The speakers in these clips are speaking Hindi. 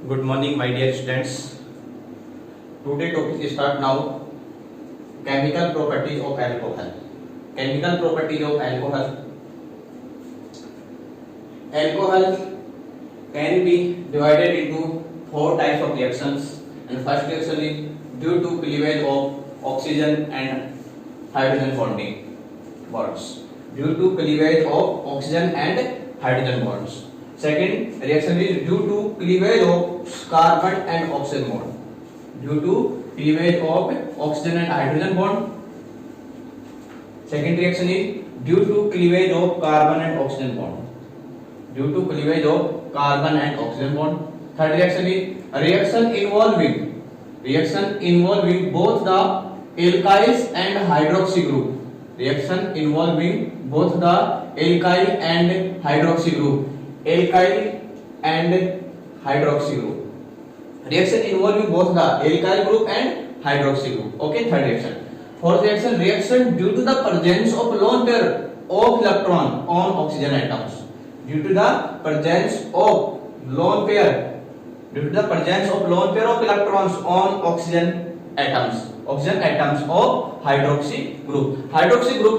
Good morning, my dear students. Today topic start now. Chemical properties of alcohol. Chemical properties of alcohol. Alcohol can be divided into four types of reactions. And first reaction is due to cleavage of oxygen and hydrogen bonding bonds. Due to cleavage of oxygen and hydrogen bonds. Second reaction is due to cleavage of carbon and oxygen bond. Due to cleavage of oxygen and hydrogen bond. Second reaction is due to cleavage of carbon and oxygen bond. Due to cleavage of carbon and oxygen bond. Third reaction is a reaction involving both the alkyls and hydroxy group. Reaction involving both the alkyl and hydroxy group. Alkyl and hydroxy group. Reaction involving both the alkyl group and hydroxy group. Okay, third reaction. Fourth reaction due to the presence of lone pair of electron on oxygen atoms. Due to the presence of lone pair of electrons on oxygen atoms of hydroxy group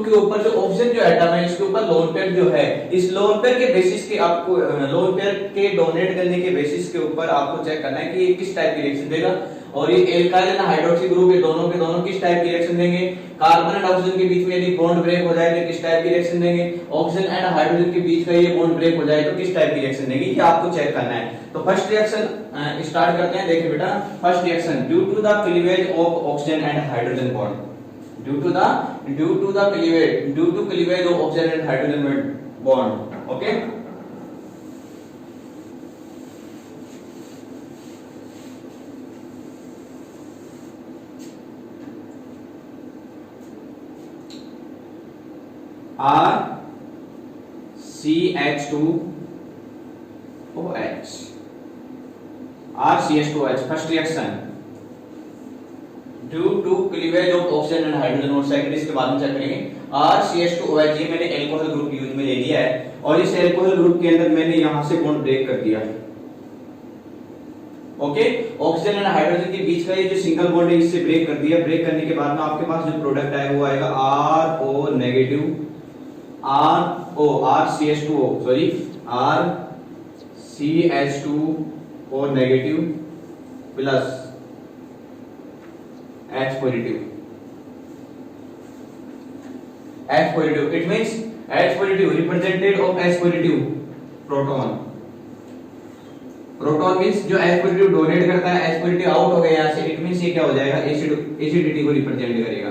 के ऊपर जो ऑक्सीजन जो एटम है इसके ऊपर लोन पेयर जो है, इस लोन पेयर के बेसिस के आपको लोन पेयर के डोनेट करने के बेसिस के ऊपर आपको चेक करना है कि ये किस टाइप की रिएक्शन देगा। और ये एल्काइल एंड हाइड्रोक्सी ग्रुप ये दोनों के दोनों किस टाइप की रिएक्शन देंगे। कार्बन एंड ऑक्सीजन के बीच में यदि बॉन्ड ब्रेक हो जाए तो किस टाइप की रिएक्शन देंगे। ऑक्सीजन एंड हाइड्रोजन के बीच का ये बॉन्ड ब्रेक हो जाए तो किस टाइप की रिएक्शन देंगे, ये आपको चेक करना है। तो फर्स्ट रिएक्शन स्टार्ट करते हैं। देखिए बेटा, first reaction due to the cleavage of oxygen and hydrogen bond. Due to cleavage of oxygen and hydrogen bond. Okay, RCH2OH first reaction due to cleavage of oxygen and hydrogen. और सेकंड इसके बाद में चेक करेंगे RCH2OH। ये मैंने अल्कोहल ग्रुप यूज में ले लिया है और इस अल्कोहल ग्रुप के अंदर मैंने यहां से बॉन्ड ब्रेक कर दिया। ओके, ऑक्सीजन एंड हाइड्रोजन के बीच का ये जो सिंगल बॉन्ड है इससे ब्रेक कर दिया। ब्रेक करने के बाद में आपके पास जो प्रोडक्ट आएगा वो आएगा RO negative RCH2O negative plus H positive. It means H positive represented of H positive proton. Proton means जो H पॉजिटिव डोनेट करता है, H पॉजिटिव आउट हो गया यहां से, इट मींस ये क्या हो जाएगा, एसिडिटी को रिप्रेजेंट करेगा।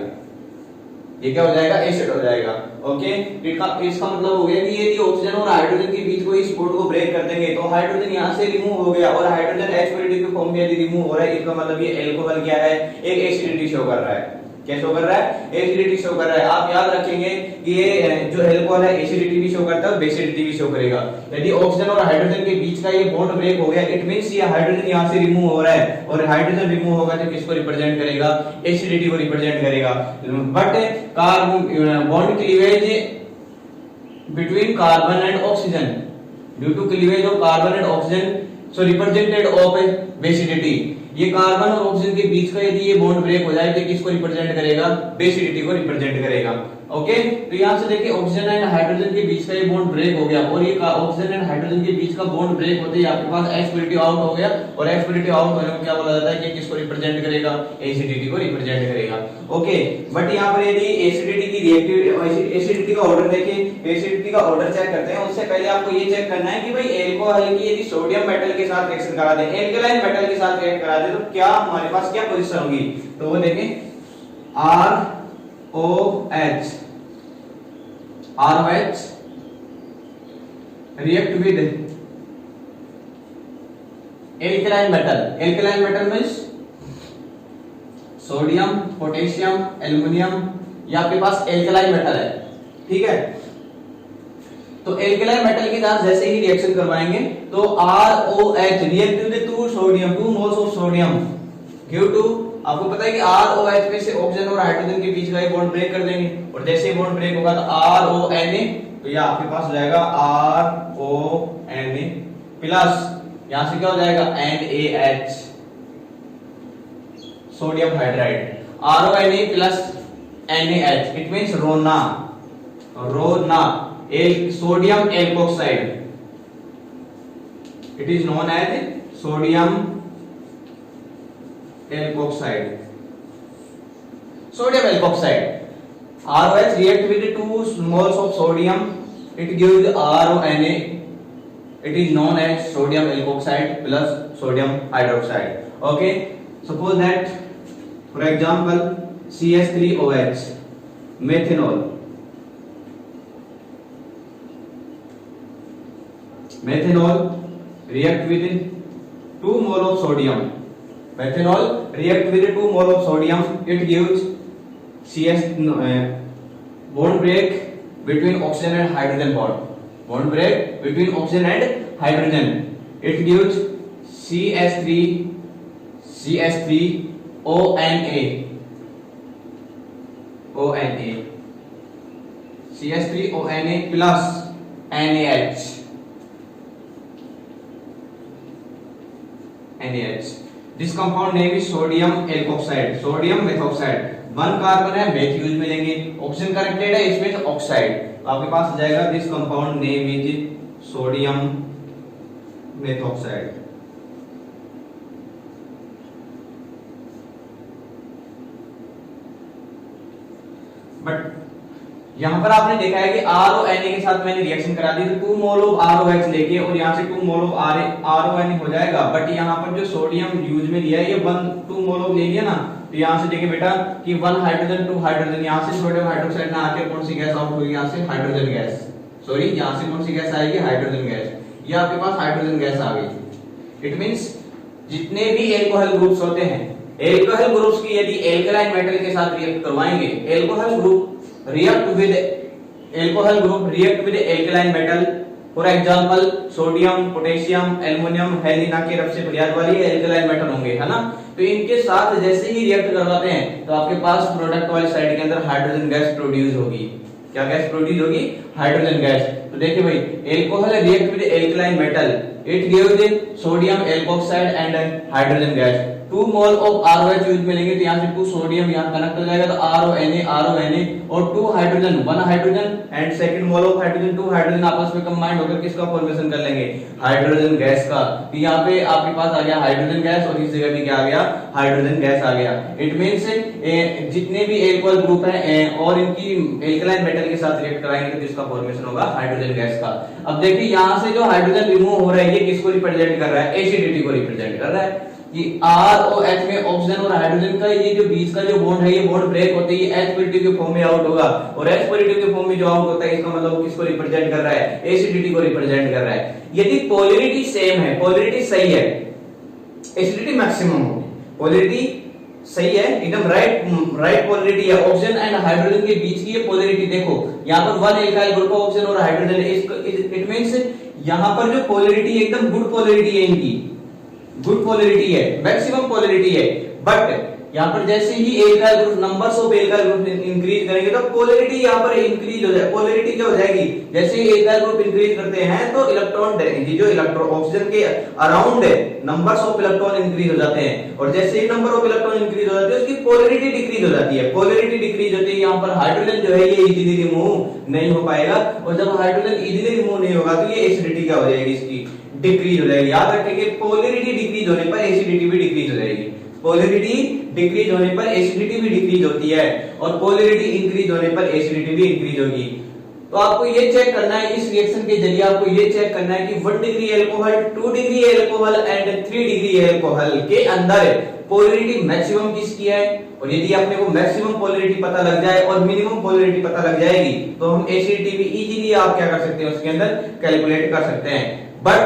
ये क्या हो जाएगा, एसिड हो जाएगा। ओके, इसका मतलब हो गया कि यदि ऑक्सीजन और हाइड्रोजन के बीच कोई इस बॉन्ड को ब्रेक कर देंगे तो हाइड्रोजन यहां से रिमूव हो गया और हाइड्रोजन H पॉजिटिव के फॉर्म में यदि रिमूव हो रहा है, इसका मतलब ये अल्कोहल क्या है, एक एसिडिटी शो कर रहा है। क्या शो कर रहा है, एसिडिटी शो कर रहा है। आप याद रखेंगे कि ये जो अल्कोहल है एसिडिटी भी शो करता है और बेसिडिटी भी शो करेगा। यदि ऑक्सीजन और हाइड्रोजन के बीच का ये बॉन्ड ब्रेक हो गया, इट मींस ये हाइड्रोजन यहां से रिमूव हो रहा है और हाइड्रोजन रिमूव होगा तो किसको रिप्रेजेंट करेगा, एसिडिटी को रिप्रेजेंट करेगा। But carbon bond cleavage between carbon and oxygen due to cleavage of carbon and oxygen so represented of basicity. ये कार्बन और ऑक्सीजन के बीच का यदि ये बॉन्ड ब्रेक हो जाए तो किसको रिप्रेजेंट करेगा, बेसिडिटी को रिप्रेजेंट करेगा। ओके, तो यहां से देखिए ऑक्सीजन एंड हाइड्रोजन के बीच का ये बॉन्ड ब्रेक हो गया और ये ऑक्सीजन एंड हाइड्रोजन के बीच का बॉन्ड ब्रेक होते ही आपके पास H पॉजिटिव आउट हो गया और H पॉजिटिव आउट होने को क्या बोला जाता है कि किसको रिप्रेजेंट करेगा, एसिडिटी को रिप्रेजेंट करेगा। ओके, बट यहां पर यदि एसिडिटी का ऑर्डर देखिए, एसिडिटी का ऑर्डर चेक करते हैं उससे पहले आपको ये चेक करना है कि भाई अल्कोहल की यदि सोडियम मेटल के साथ रिएक्शन करा दें, एल्कलाइन मेटल के साथ रिएक्ट करा दें तो क्या हमारे पास क्या पोजीशन होगी। तो वो देखें ROH react with alkaline metal means sodium, potassium, aluminium, ये आपके पास एल्कलाइन मेटल है। ठीक है, तो एल्कलाइन मेटल के साथ जैसे ही रिएक्शन करवाएंगे तो ROH react with 2 moles of sodium give to, आपको पता है कि ROH में से ऑक्सीजन और हाइड्रोजन के बीच का ये बॉन्ड ब्रेक कर देंगे और जैसे ही बॉन्ड ब्रेक होगा तो RONA, तो ये आपके पास हो जाएगा RONA प्लस यहां से क्या हो जाएगा NaH sodium hydride, RONA plus NaH it means रोना sodium alkoxide, it is known as sodium alkoxide, sodium alkoxide. ROH react with 2 moles of sodium, it gives RONA, it is known as sodium alkoxide plus sodium hydroxide. Okay, suppose that for example CH3OH methanol react with 2 mole of sodium, methanol react with 2 mole of sodium, it gives bond break between oxygen and hydrogen bond break between oxygen and hydrogen, it gives CH3ONA plus NaH. This compound name is sodium alkoxide, sodium methoxide. 1 carbon है, मेथ यूज में लेंगे, ऑक्सीजन कनेक्टेड है, इसमें ऑक्साइड, तो आपके पास आ जाएगा this compound name is sodium methoxide. But यहां पर आपने देखा है कि RONA के साथ मैंने रिएक्शन करा दी, तो 2 मोल ऑफ ROH लेके और यहां से 2 मोल ऑफ RONA हो जाएगा. बट यहां पर जो सोडियम यूज में लिया है ये 2 मोल ऑफ ले लिया ना, तो यहां से देखिए बेटा कि 1 हाइड्रोजन 2 हाइड्रोजन, यहां से सोडियम हाइड्रोक्साइड ना आके कौन सी गैस आउट होगी, यहां से हाइड्रोजन गैस, सॉरी यहां से कौन सी गैस आएगी, हाइड्रोजन गैस. ये आपके पास हाइड्रोजन गैस आ गई. इट मींस जितने भी एल्कोहल ग्रुप्स होते हैं, एल्कोहल ग्रुप्स की यदि एल्कलाइन मेटल के साथ रिएक्ट करवाएंगे, alcohol group react with alkaline metal, for example sodium, potassium, aluminium, हेलिना के रफ से बुनियाद वाली एल्कलाइन मेटल होंगे, है ना. तो इनके साथ जैसे ही रिएक्ट करवाते हैं तो आपके पास प्रोडक्ट वाली साइड के अंदर हाइड्रोजन गैस प्रोड्यूस होगी. क्या गैस प्रोड्यूस होगी, हाइड्रोजन गैस. तो देखिए भाई, alcohol react with alkaline metal, it gives sodium alkoxide and hydrogen gas. 2 mole of ROH use में लेंगे तो यहां से 2 सोडियम यहां कनेक्ट हो जाएगा, तो RONA और 2 hydrogen, 1 hydrogen and second mole of hydrogen, 2 hydrogen आपस में कंबाइंड होकर किसका फॉर्मेशन कर लेंगे, हाइड्रोजन गैस का. तो यहां पे आपके पास आ गया हाइड्रोजन गैस और इस जगह भी क्या आ गया, हाइड्रोजन गैस आ गया. इट मींस जितने भी एल्कोहल ग्रुप हैं और इनकी एल्कलाइन मेटल के साथ रिएक्ट कराएंगे तो इसका फॉर्मेशन होगा हाइड्रोजन गैस का. अब देखिए यहां से जो हाइड्रोजन रिमूव हो रहा है ये किसको रिप्रेजेंट कर रहा है, एसिडिटी को रिप्रेजेंट कर रहा है. कि ROH में ऑक्सीजन और हाइड्रोजन का ये जो बीच का जो बॉन्ड है, ये बॉन्ड ब्रेक होते ही H पॉजिटिव के फॉर्म में आउट होगा, और H पॉजिटिव के फॉर्म में जो आउट होता है इसका मतलब किसको रिप्रेजेंट कर रहा है, एसिडिटी को रिप्रेजेंट कर रहा है. यदि पोलैरिटी सेम है, पोलैरिटी सही है, एसिडिटी मैक्सिमम होगी, पोलैरिटी सही है, एकदम राइट पोलैरिटी है, ऑक्सीजन एंड हाइड्रोजन के बीच की ये पोलैरिटी देखो, यहां पर 1 एल्काइल ग्रुप ऑक्सीजन और हाइड्रोजन है, इट मींस यहां पर जो पोलैरिटी एकदम गुड पोलैरिटी है, इनकी गुड पोलैरिटी है, मैक्सिमम पोलैरिटी है. बट यहां पर जैसे ही alkyl group, numbers of alkyl group increase करेंगे तो पोलैरिटी यहां पर इंक्रीज हो जाए. पोलैरिटी क्या हो जाएगी, जैसे ही एल्काइल ग्रुप इंक्रीज करते हैं तो इलेक्ट्रॉन जो इलेक्ट्रॉन ऑक्सीजन के अराउंड है, नंबर्स ऑफ इलेक्ट्रॉन इंक्रीज हो जाते हैं, और जैसे ही नंबर ऑफ इलेक्ट्रॉन इंक्रीज हो जाते हैं उसकी पोलैरिटी डिक्रीज हो जाती है. पोलैरिटी डिक्रीज होती है, यहां पर हाइड्रोजन जो है ये इजीली रिमूव नहीं हो पाएगा, और जब हाइड्रोजन इजीली रिमूव नहीं होगा तो ये एसिडिटी क्या हो जाएगी, इसकी डिक्रीज हो जाएगी. याद रखेंगे पोलैरिटी डिक्रीज होने पर एसिडिटी भी डिक्रीज हो जाएगी. पोलैरिटी डिक्रीज होने पर एसिडिटी भी डिक्रीज होती है, और पोलैरिटी इंक्रीज होने पर एसिडिटी भी इंक्रीज होगी. तो आपको ये चेक करना है, इस रिएक्शन के जरिए आपको ये चेक करना है कि 1 degree alcohol, 2 degree alcohol and 3 degree alcohol के अंदर पोलैरिटी मैक्सिमम किसकी है. और यदि अपने को मैक्सिमम पोलैरिटी पता लग जाए और मिनिमम पोलैरिटी पता लग जाएगी तो हम एसिडिटी भी इजीली आप क्या कर सकते हैं, उसके अंदर कैलकुलेट कर सकते हैं. बट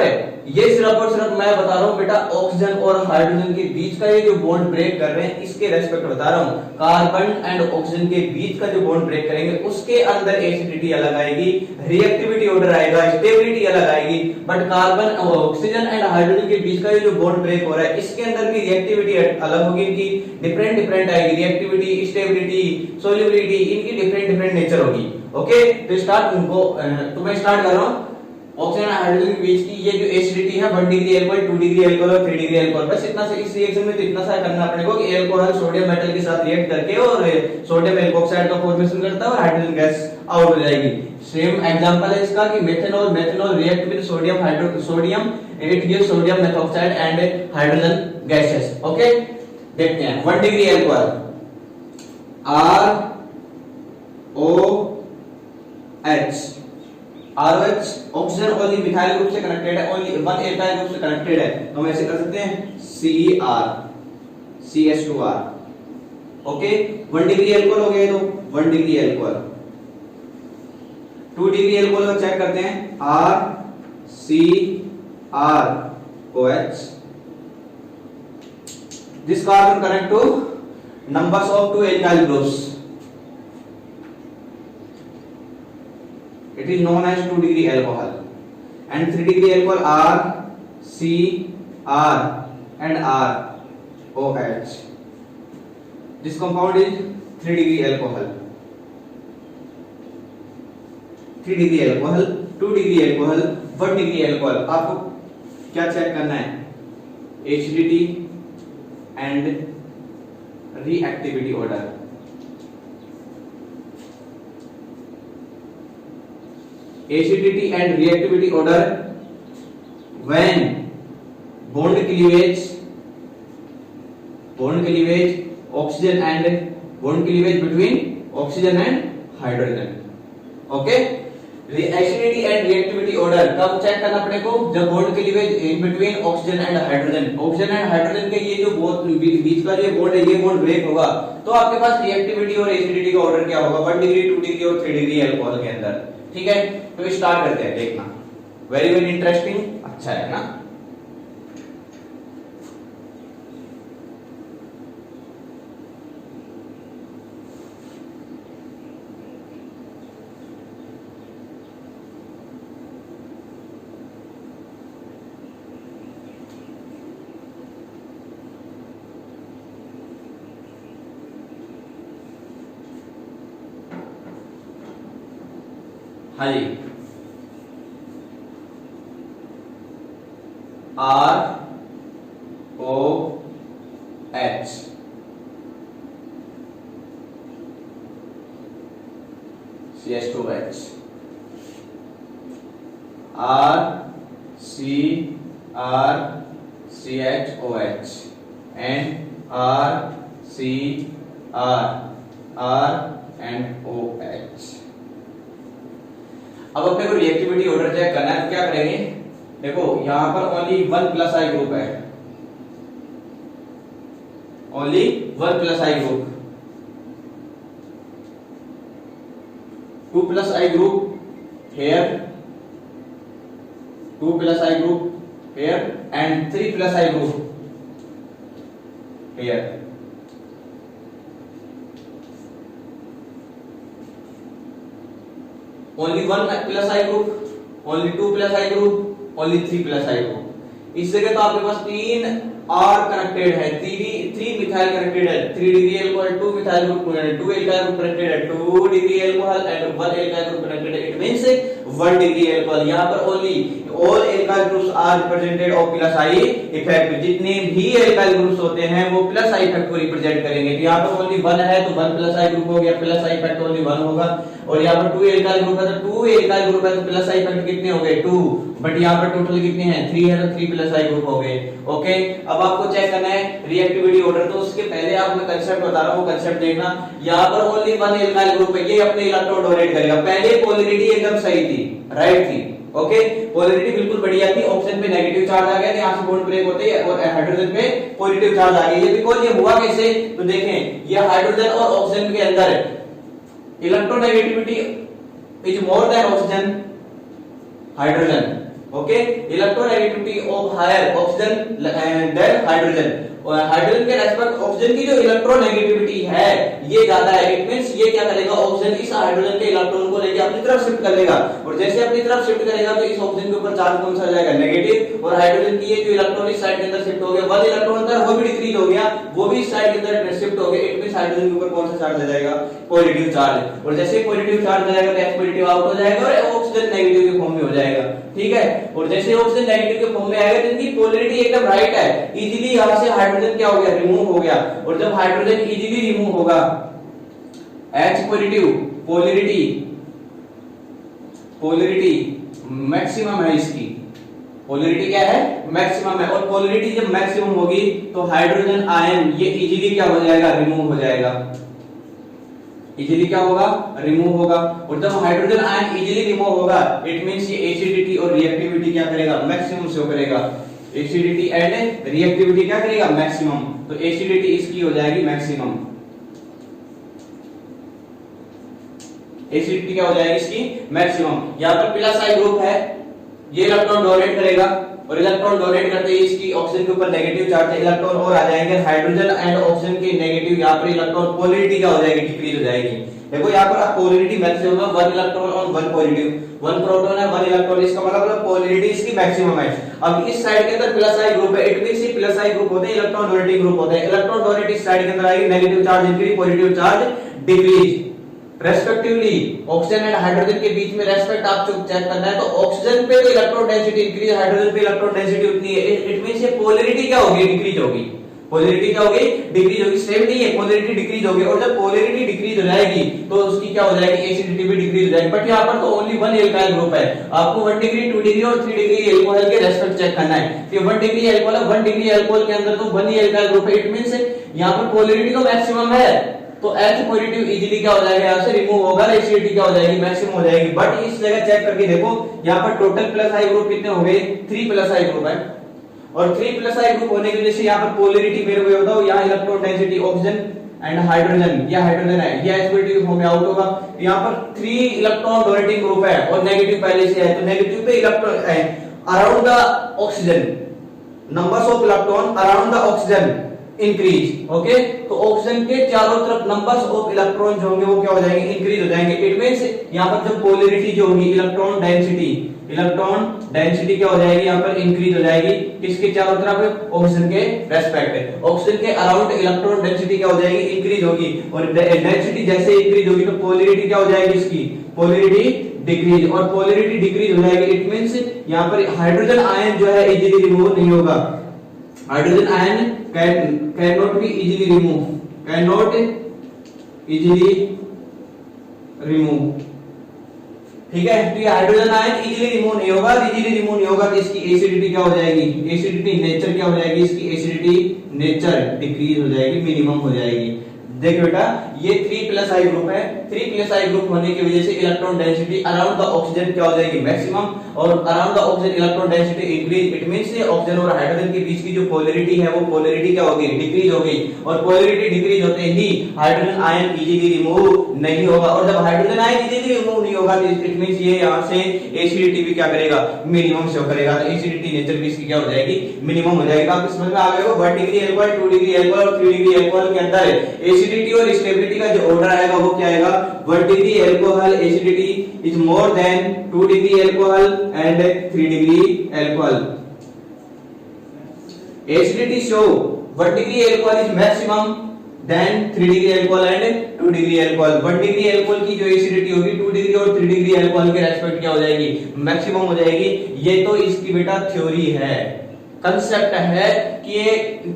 ये सिर्फ और सिर्फ मैं बता रहा हूं बेटा, ऑक्सीजन और हाइड्रोजन के बीच का ये जो बॉन्ड ब्रेक कर रहे हैं इसके रेस्पेक्ट बता रहा हूं. कार्बन एंड ऑक्सीजन के बीच का जो बॉन्ड ब्रेक करेंगे उसके अंदर एसिडिटी अलग आएगी, रिएक्टिविटी ऑर्डर आएगा, स्टेबिलिटी अलग आएगी. बट कार्बन और ऑक्सीजन एंड हाइड्रोजन के बीच का ये जो बॉन्ड ब्रेक हो रहा है इसके अंदर की रिएक्टिविटी अलग होगी, इनकी डिफरेंट आएगी, रिएक्टिविटी, स्टेबिलिटी, सोल्युबिलिटी, इनकी डिफरेंट नेचर होगी. ओके, तो मैं स्टार्ट कर रहा हूं. ऑक्सीजन और हाइड्रोजन के बीच की ये जो एसिडिटी है 1 डिग्री अल्कोहल, 2 डिग्री अल्कोहल और 3 डिग्री अल्कोहल, बस इतना से इस रिएक्शन में तो इतना सा करना अपने को कि अल्कोहल सोडियम मेटल के साथ रिएक्ट करके और सोडियम एल्कोक्साइड का फॉर्मेशन करता है और हाइड्रोजन गैस आउट हो जाएगी। सेम एग्जांपल है इसका कि methanol react with sodium it gives sodium methoxide and hydrogen gases. Okay, देखते हैं 1 degree alcohol ROH oxygen only methyl group से कनेक्टेड है, ओनली वन एल्काइल ग्रुप से कनेक्टेड है, तो हम ऐसे कर सकते हैं CH2R। ओके, 1 डिग्री अल्कोहल हो गया, तो 1 डिग्री अल्कोहल। 2 डिग्री अल्कोहल को चेक करते हैं RCROH। This carbon connect to numbers of 2 alkyl groups. It is known as 2 degree alcohol. And 3 degree alcohol RCR and ROH. This compound is 3 degree alcohol. 3 degree alcohol, 2 degree alcohol, 1 degree alcohol. आपको क्या चेक करना है? Acidity and reactivity order। Acidity and reactivity order when bond cleavage oxygen and bond cleavage between oxygen and hydrogen। Okay, acidity and reactivity order कब चेक करना अपने को? जब bond cleavage in between oxygen and hydrogen, oxygen and hydrogen के ये जो बीच का जो बॉन्ड है ये बॉन्ड ब्रेक होगा, तो आपके पास रिएक्टिविटी और एसिडिटी का ऑर्डर क्या होगा? 1 डिग्री, 2 डिग्री और 3 डिग्री अल्कोहल के अंदर। ठीक है, तो स्टार्ट करते हैं, देखना वेरी वेरी इंटरेस्टिंग, अच्छा है ना। हाँ जी, ROH CH2H RCRCHOH and RCRRNOH। अब अपने को रिएक्टिविटी ऑर्डर चेक करना है, तो क्या करेंगे? देखो यहां पर ओनली 1 प्लस आई ग्रुप है, only 1 plus I group, 2 plus I group here, 2 plus I group here and 3 plus I group here। Only 1 plus I group, only 2 plus I group, only 3 plus I group। इस जगह तो आपके पास 3 R कनेक्टेड है, 3 मिथाइल कनेक्टेड है, 3 degree alcohol, 2 methyl group, 2 alkyl group connected है, 2 degree alcohol and 1 alkyl group connected है। It means 1 degree alcohol. यहां पर only all alkyl groups are represented of plus I effect. जितने भी एल्काइल ग्रुप्स होते हैं वो प्लस आई इफेक्ट को रिप्रेजेंट करेंगे। तो यहां पर ओनली 1 है तो 1 प्लस आई ग्रुप हो गया, प्लस आई इफेक्ट ओनली 1 होगा। और यहां पर 2 एल्काइल ग्रुप है तो 2 एल्काइल ग्रुप है तो प्लस आई इफेक्ट कितने हो गए? 2। बट यहां पर टोटल कितने हैं? 3 है तो 3 प्लस आई ग्रुप हो गए। ओके, अब आपको चेक करना है रिएक्टिविटी ऑर्डर। तो उसके पहले आपको कंसेप्ट बता रहा हूं, वो कंसेप्ट देखना। यहां पर ओनली 1 एल्काइल ग्रुप है, ये अपने इलेक्ट्रॉन डोनेट करेगा। पहले पोलैरिटी एकदम सही थी, राइट थी। ओके, पोलैरिटी बिल्कुल बढ़िया थी। ऑक्सीजन पे नेगेटिव चार्ज आ गया, यहां से बॉन्ड ब्रेक होते हैं और हाइड्रोजन पे पॉजिटिव चार्ज आ गया। ये बिकॉज़ ये हुआ कैसे? तो देखें, ये हाइड्रोजन और ऑक्सीजन के अंदर electronegativity is more than oxygen hydrogen. Okay, electronegativity of higher oxygen than hydrogen. Hydrogen के रेस्पेक्ट ऑक्सीजन की जो इलेक्ट्रोनेगेटिविटी है ये ज्यादा है। इट मींस ये क्या करेगा? ऑक्सीजन इस हाइड्रोजन के इलेक्ट्रॉन को लेके अपनी तरफ शिफ्ट कर लेगा, और जैसे अपनी तरफ शिफ्ट करेगा तो इस ऑक्सीजन के ऊपर चार्ज कौन सा आ जाएगा, नेगेटिव, और हाइड्रोजन की ये जो इलेक्ट्रॉन इस साइड के अंदर शिफ्ट हो गया, 1 इलेक्ट्रॉन था वो भी डिक्रीज हो गया, वो भी इस साइड के अंदर शिफ्ट हो गया, इट मींस हाइड्रोजन के ऊपर कौन सा चार्ज आ जाएगा, पॉजिटिव चार्ज, और जैसे पॉजिटिव चार्ज आ जाएगा तो H पॉजिटिव आउट हो जाएगा और ऑक्सीजन नेगेटिव के फॉर्म में हो जाएगा, ठीक है। और जैसे ऑक्सीजन नेगेटिव के फॉर्म में आएगा तो इनकी पोलैरिटी एकदम राइट है, इजीली यहां से हाइड्रोजन क्या हो गया, रिमूव हो गया, और जब हाइड्रोजन इजीली रिमूव होगा H पॉजिटिव पोलैरिटी मैक्सिमम है, इसकी पोलैरिटी क्या है, मैक्सिमम है, और पोलैरिटी जब मैक्सिमम होगी तो हाइड्रोजन आयन ये इजीली क्या हो जाएगा, रिमूव हो जाएगा, इजीली क्या होगा, रिमूव होगा, और जब हाइड्रोजन आयन इजीली रिमूव होगा इट मींस ये एसिडिटी और रिएक्टिविटी क्या करेगा, मैक्सिमम शो करेगा, एसिडिटी एंड रिएक्टिविटी क्या करेगा, मैक्सिमम, तो एसिडिटी इसकी हो जाएगी मैक्सिमम, एसिडिटी क्या हो जाएगी इसकी मैक्सिमम। यहां पर प्लस आई ग्रुप है, ये इलेक्ट्रॉन डोनेट करेगा, और इलेक्ट्रॉन डोनेट करते ही इसकी ऑक्सीजन के ऊपर नेगेटिव चार्ज है, इलेक्ट्रॉन और आ जाएंगे, हाइड्रोजन एंड ऑक्सीजन के नेगेटिव, यहां पर इलेक्ट्रॉन पोलैरिटी क्या हो जाएगी, डिक्रीज हो जाएगी। देखो यहां पर पोलैरिटी मैक्सिमम है, 1 इलेक्ट्रॉन और 1 पॉजिटिव, 1 प्रोटॉन है 1 इलेक्ट्रॉन, इसका मतलब पोलैरिटी इसकी मैक्सिमम है। अब इस साइड के अंदर प्लस आई ग्रुप है, इट मींस ये प्लस आई ग्रुप होते हैं, इलेक्ट्रॉन डोनेटिंग ग्रुप होते हैं, इलेक्ट्रॉन डोनेट इस साइड के अंदर आएगी, negative charge increase, positive charge decrease, respectively oxygen and hydrogen के बीच में रेस्पेक्ट आपको चेक करना है, तो ऑक्सीजन पे तो इलेक्ट्रॉन डेंसिटी इंक्रीज, हाइड्रोजन पे इलेक्ट्रॉन डेंसिटी उतनी है, इट मींस ये पोलैरिटी क्या होगी, डिक्रीज होगी, पोलैरिटी क्या होगी, डिक्रीज होगी, सेम नहीं है, पोलैरिटी डिक्रीज होगी, और जब पोलैरिटी डिक्रीज हो जाएगी तो उसकी क्या हो जाएगी, एसिडिटी भी डिक्रीज हो जाएगी। बट यहां पर तो ओनली 1 एल्काइल ग्रुप है, आपको 1 डिग्री 2 डिग्री और 3 डिग्री अल्कोहल के रेस्पेक्ट चेक करना है, कि 1 डिग्री अल्कोहल है, 1 डिग्री अल्कोहल के अंदर तो 1 ही एल्काइल ग्रुप है, इट मींस यहां पर पोलैरिटी तो मैक्सिमम है, तो H पॉजिटिव इजीली क्या हो जाएगा, यहां से रिमूव होगा, एसिडिटी क्या हो जाएगी, मैक्सिमम हो जाएगी। बट इस जगह चेक करके देखो, यहां पर टोटल प्लस आई ग्रुप कितने हो गए, 3 प्लस आई ग्रुप है, और 3 प्लस आई ग्रुप होने की वजह से यहां पर पोलैरिटी मेरे को बताओ, यहां electron density oxygen and hydrogen, या हाइड्रोजन है, ये H पॉजिटिव फॉर्म में आउट होगा, यहां पर 3 इलेक्ट्रॉन डोनेटिंग ग्रुप है और नेगेटिव पहले से है, तो नेगेटिव पे इलेक्ट्रॉन है around the oxygen, numbers of electron around the oxygen increase, okay, तो ऑक्सीजन के चारों तरफ नंबर्स ऑफ इलेक्ट्रॉन जो होंगे वो क्या हो जाएंगे, इंक्रीज हो जाएंगे, इट मींस यहां पर जो पोलैरिटी जो होगी, इलेक्ट्रॉन डेंसिटी क्या हो जाएगी, यहां पर इंक्रीज हो जाएगी, किसके चारों तरफ, ऑक्सीजन के रेस्पेक्ट, ऑक्सीजन के अराउंड इलेक्ट्रॉन डेंसिटी क्या हो जाएगी, इंक्रीज होगी, और डेंसिटी जैसे इंक्रीज होगी तो पोलैरिटी क्या हो जाएगी, इसकी पोलैरिटी डिक्रीज, और पोलैरिटी डिक्रीज हो जाएगी, इट मींस यहां पर हाइड्रोजन आयन जो है इजीली रिमूव नहीं होगा, hydrogen ion cannot be easily remove, ठीक है, तो ये हाइड्रोजन आयन इजीली रिमूव नहीं होगा, इजीली रिमूव नहीं होगा तो इसकी एसिडिटी क्या हो जाएगी, एसिडिटी नेचर क्या हो जाएगी, इसकी एसिडिटी नेचर डिक्रीज हो जाएगी, मिनिमम हो जाएगी। देखो बेटा ये 3 प्लस आई ग्रुप है, 3 प्लस आई ग्रुप होने की वजह से electron density around the oxygen क्या हो जाएगी, मैक्सिमम, और around the oxygen electron density increase, it means oxygen और हाइड्रोजन के बीच की जो पोलैरिटी है वो पोलैरिटी क्या होगी, डिक्रीज होगी, और पोलैरिटी डिक्रीज होते ही हाइड्रोजन आयन इजीली रिमूव नहीं होगा, और जब हाइड्रोजन आयन इजीली रिमूव नहीं होगा तो इट मींस ये यहां से एसिडिटी भी क्या करेगा, मिनिमम शो करेगा, तो एसिडिटी नेचर भी इसकी क्या हो जाएगी, मिनिमम हो जाएगा। आपको समझ में आ गया होगा, 1 डिग्री अल्कोहल, 2 डिग्री अल्कोहल और 3 डिग्री अल्कोहल के अंदर एसिडिटी और स्टेबिलिटी का जो ऑर्डर आएगा वो क्या आएगा, 1 degree alcohol acidity is more than 2 degree alcohol and 3 degree alcohol, acidity show 1 degree alcohol is maximum than 3 degree alcohol and 2 degree alcohol, 1 degree alcohol की जो एसिडिटी होगी 2 डिग्री और 3 डिग्री अल्कोहल के रेस्पेक्ट क्या हो जाएगी, मैक्सिमम हो जाएगी। ये तो इसकी बेटा थ्योरी है, कंसेप्ट है कि ये